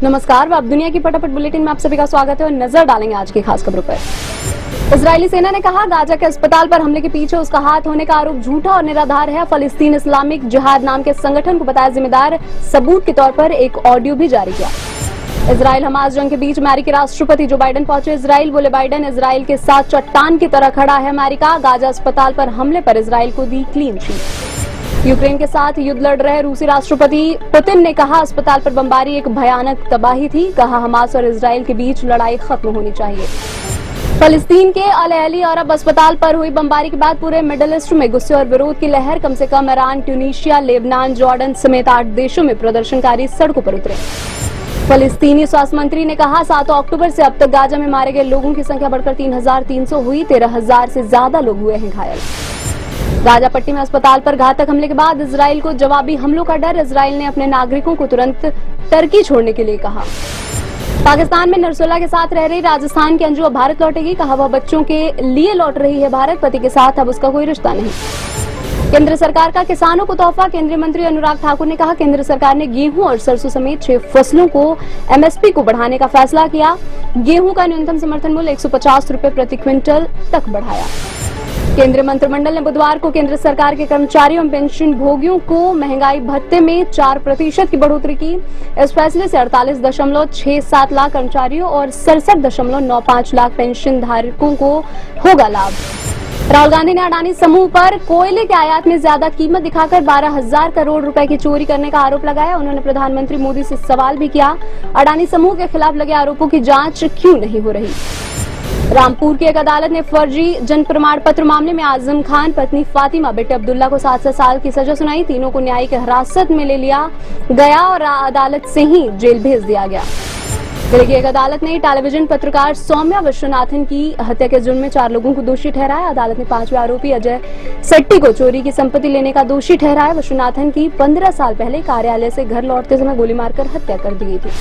नमस्कार, आप दुनिया की फटाफट बुलेटिन में आप सभी का स्वागत है और नजर डालेंगे आज की खास खबरों पर। इजरायली सेना ने कहा गाजा के अस्पताल पर हमले के पीछे उसका हाथ होने का आरोप झूठा और निराधार है। फलस्तीन इस्लामिक जिहाद नाम के संगठन को बताया जिम्मेदार, सबूत के तौर पर एक ऑडियो भी जारी किया। इजराइल हमास जंग के बीच अमेरिकी राष्ट्रपति जो बाइडेन पहुंचे इजराइल। बोले बाइडेन, इजराइल के साथ चट्टान की तरह खड़ा है अमेरिका। गाजा अस्पताल पर हमले पर इजराइल को दी क्लीन चिट। यूक्रेन के साथ युद्ध लड़ रहे रूसी राष्ट्रपति पुतिन ने कहा अस्पताल पर बमबारी एक भयानक तबाही थी। कहा हमास और इजराइल के बीच लड़ाई खत्म होनी चाहिए। फलस्तीन के अल अहली अरब अस्पताल पर हुई बमबारी के बाद पूरे मिडिल ईस्ट में गुस्से और विरोध की लहर। कम से कम ईरान, ट्यूनीशिया, लेबनान, जॉर्डन समेत 8 देशों में प्रदर्शनकारी सड़कों पर उतरे। फलस्तीनी स्वास्थ्य मंत्री ने कहा 7 अक्टूबर से अब तक गाजा में मारे गए लोगों की संख्या बढ़कर 3,300 हुई। 13,000 से ज्यादा लोग हुए हैं घायल। गाजा पट्टी में अस्पताल पर घातक हमले के बाद इजराइल को जवाबी हमलों का डर। इजराइल ने अपने नागरिकों को तुरंत टर्की छोड़ने के लिए कहा। पाकिस्तान में नरसुल्ला के साथ रह रही राजस्थान की अंजू अब भारत लौटेगी। कहा वह बच्चों के लिए लौट रही है भारत, पति के साथ अब उसका कोई रिश्ता नहीं। केंद्र सरकार का किसानों को तोहफा। केंद्रीय मंत्री अनुराग ठाकुर ने कहा केंद्र सरकार ने गेहूं और सरसों समेत 6 फसलों को एमएसपी को बढ़ाने का फैसला किया। गेहूं का न्यूनतम समर्थन मूल्य 150 रुपए प्रति क्विंटल तक बढ़ाया। केंद्रीय मंत्रिमंडल ने बुधवार को केंद्र सरकार के कर्मचारियों एवं पेंशन भोगियों को महंगाई भत्ते में 4% की बढ़ोतरी की। इस फैसले से 48.67 लाख कर्मचारियों और 67.95 लाख पेंशन धारकों को होगा लाभ। राहुल गांधी ने अडानी समूह पर कोयले के आयात में ज्यादा कीमत दिखाकर 12,000 करोड़ रुपए की चोरी करने का आरोप लगाया। उन्होंने प्रधानमंत्री मोदी से सवाल भी किया, अडानी समूह के खिलाफ लगे आरोपों की जांच क्यों नहीं हो रही। रामपुर की एक अदालत ने फर्जी जन्म प्रमाण पत्र मामले में आजम खान, पत्नी फातिमा, बेटे अब्दुल्ला को 7 साल की सजा सुनाई। तीनों को न्यायिक हिरासत में ले लिया गया और अदालत से ही जेल भेज दिया गया। दिल्ली की एक अदालत ने टेलीविजन पत्रकार सौम्या विश्वनाथन की हत्या के जुर्म में 4 लोगों को दोषी ठहराया। अदालत ने 5वें आरोपी अजय सेट्टी को चोरी की संपत्ति लेने का दोषी ठहराया। विश्वनाथन की 15 साल पहले कार्यालय से घर लौटते समय गोली मारकर हत्या कर दी गई थी।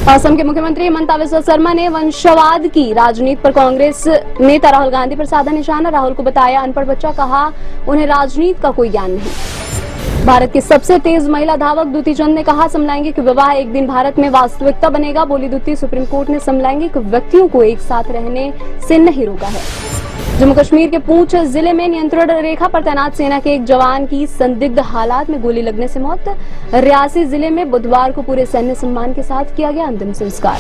असम के मुख्यमंत्री हिमंता बिस्वा शर्मा ने वंशवाद की राजनीति पर कांग्रेस नेता राहुल गांधी पर साधा निशाना। राहुल को बताया अनपढ़ बच्चा, कहा उन्हें राजनीति का कोई ज्ञान नहीं। भारत की सबसे तेज महिला धावक द्युति चंद ने कहा समलैंगिक विवाह एक दिन भारत में वास्तविकता बनेगा। बोली द्युति, सुप्रीम कोर्ट ने समलैंगिक व्यक्तियों को एक साथ रहने से नहीं रोका है। जम्मू कश्मीर के पूंछ जिले में नियंत्रण रेखा पर तैनात सेना के एक जवान की संदिग्ध हालात में गोली लगने से मौत। रियासी जिले में बुधवार को पूरे सैन्य सम्मान के साथ किया गया अंतिम संस्कार।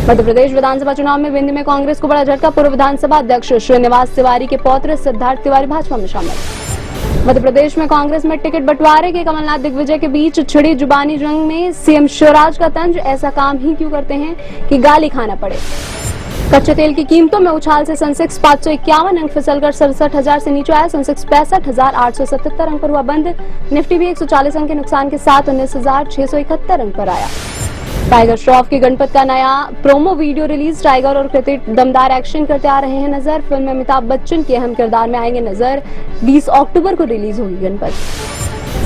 मध्य प्रदेश विधानसभा चुनाव में विंध्य में कांग्रेस को बड़ा झटका। पूर्व विधानसभा अध्यक्ष श्रीनिवास तिवारी के पौत्र सिद्धार्थ तिवारी भाजपा में शामिल। मध्य प्रदेश में कांग्रेस में टिकट बंटवारे के कमलनाथ दिग्विजय के बीच छिड़ी जुबानी जंग में सीएम शिवराज का तंज, ऐसा काम ही क्यों करते हैं कि गाली खाना पड़े। कच्चे तेल की कीमतों में उछाल से सेंसेक्स 551 अंक फिसलकर 67,000 से नीचे आया। सेंसेक्स 65,877 अंक पर हुआ बंद। निफ्टी भी 140 अंक के नुकसान के साथ 19,671 अंक पर आया। टाइगर श्रॉफ की गणपत का नया प्रोमो वीडियो रिलीज। टाइगर और कृतिक दमदार एक्शन करते आ रहे हैं नजर। फिल्म में अमिताभ बच्चन के अहम किरदार में आएंगे नजर। 20 अक्टूबर को रिलीज होगी गणपत।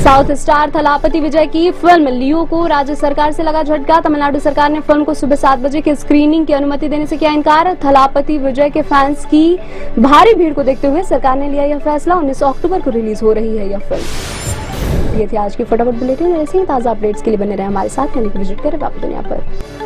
साउथ स्टार थलापति विजय की फिल्म लियो को राज्य सरकार से लगा झटका। तमिलनाडु सरकार ने फिल्म को सुबह 7 बजे की स्क्रीनिंग की अनुमति देने से किया इनकार। थलापति विजय के फैंस की भारी भीड़ को देखते हुए सरकार ने लिया यह फैसला। 19 अक्टूबर को रिलीज हो रही है यह फिल्म। ये थी आज की फटाफट बुलेटिन। ऐसे ही ताजा अपडेट्स के लिए बने रहे हमारे साथ। विजिट करें बाप दुनिया पर।